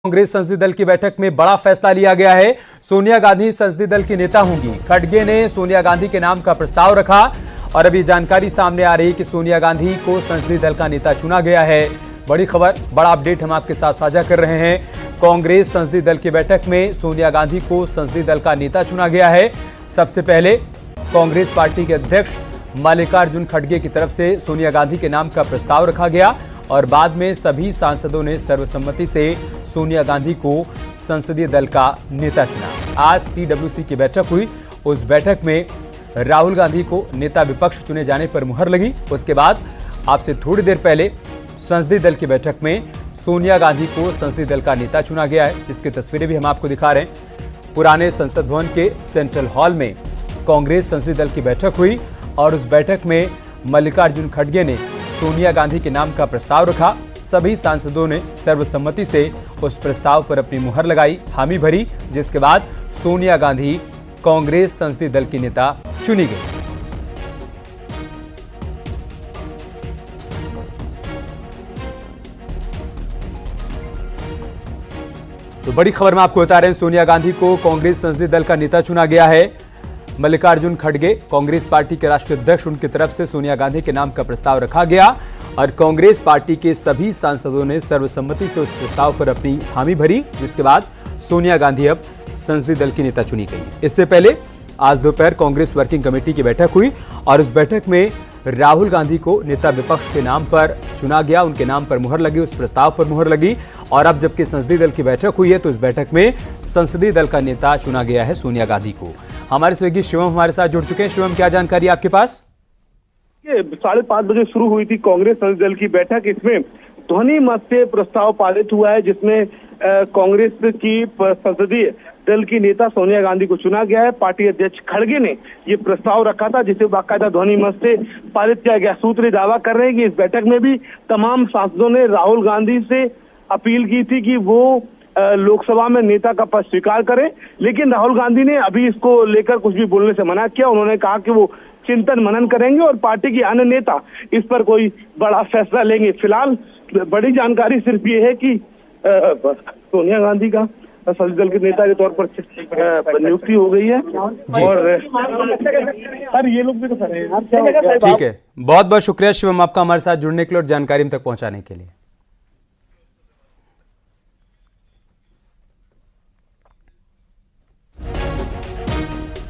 कांग्रेस संसदीय दल की बैठक में बड़ा फैसला लिया गया है। सोनिया गांधी संसदीय दल की नेता होंगी। खड़गे ने सोनिया गांधी के नाम का प्रस्ताव रखा और अभी जानकारी सामने आ रही कि सोनिया गांधी को संसदीय दल का नेता चुना गया है। बड़ी खबर, बड़ा अपडेट हम आपके साथ साझा कर रहे हैं। कांग्रेस संसदीय दल की बैठक में सोनिया गांधी को संसदीय दल का नेता चुना गया है। सबसे पहले कांग्रेस पार्टी के अध्यक्ष मल्लिकार्जुन खड़गे की तरफ से सोनिया गांधी के नाम का प्रस्ताव रखा गया और बाद में सभी सांसदों ने सर्वसम्मति से सोनिया गांधी को संसदीय दल का नेता चुना। आज सीडब्ल्यूसी की बैठक हुई। उस बैठक में राहुल गांधी को नेता विपक्ष चुने जाने पर मुहर लगी। उसके बाद आपसे थोड़ी देर पहले संसदीय दल की बैठक में सोनिया गांधी को संसदीय दल का नेता चुना गया है, जिसकी तस्वीरें भी हम आपको दिखा रहे हैं। पुराने संसद भवन के सेंट्रल हॉल में कांग्रेस संसदीय दल की बैठक हुई और उस बैठक में मल्लिकार्जुन खड़गे ने सोनिया गांधी के नाम का प्रस्ताव रखा। सभी सांसदों ने सर्वसम्मति से उस प्रस्ताव पर अपनी मुहर लगाई, हामी भरी, जिसके बाद सोनिया गांधी कांग्रेस संसदीय दल की नेता चुनी गई। तो बड़ी खबर में आपको बता रहे हैं, सोनिया गांधी को कांग्रेस संसदीय दल का नेता चुना गया है। मल्लिकार्जुन खड़गे कांग्रेस पार्टी के राष्ट्रीय अध्यक्ष, उनकी तरफ से सोनिया गांधी के नाम का प्रस्ताव रखा गया और कांग्रेस पार्टी के सभी सांसदों ने सर्वसम्मति से उस प्रस्ताव पर अपनी हामी भरी, जिसके बाद सोनिया गांधी अब संसदीय दल की नेता चुनी गई। इससे पहले आज दोपहर कांग्रेस वर्किंग कमेटी की बैठक हुई और उस बैठक में राहुल गांधी को नेता विपक्ष के नाम पर चुना गया। उनके नाम पर मुहर लगी, उस प्रस्ताव पर मुहर लगी और अब जबकि संसदीय दल की बैठक हुई है तो इस बैठक में संसदीय दल का नेता चुना गया है सोनिया गांधी को। हमारे सहयोगी शिवम हमारे साथ जुड़ चुके हैं। शिवम, क्या जानकारी आपके पास? 5:30 बजे शुरू हुई थी कांग्रेस संसदीय दल की बैठक। इसमें ध्वनि मत से प्रस्ताव पारित हुआ है, जिसमें कांग्रेस की संसदीय दल की नेता सोनिया गांधी को चुना गया है। पार्टी अध्यक्ष खड़गे ने ये प्रस्ताव रखा था, जिसे बाकायदा ध्वनि मत से पारित किया गया। सूत्र दावा कर रहे हैं कि इस बैठक में भी तमाम सांसदों ने राहुल गांधी से अपील की थी कि वो लोकसभा में नेता का पद स्वीकार करें, लेकिन राहुल गांधी ने अभी इसको लेकर कुछ भी बोलने से मना किया। उन्होंने कहा कि वो चिंतन मनन करेंगे और पार्टी के अन्य नेता इस पर कोई बड़ा फैसला लेंगे। फिलहाल बड़ी जानकारी सिर्फ ये है कि सोनिया गांधी का संसदीय दल के नेता के तौर पर नियुक्ति हो गई है और सर ये लोग भी तो सर ठीक है। बहुत बहुत शुक्रिया शिवम आपका हमारे साथ जुड़ने के लिए और जानकारी हम तक पहुंचाने के लिए।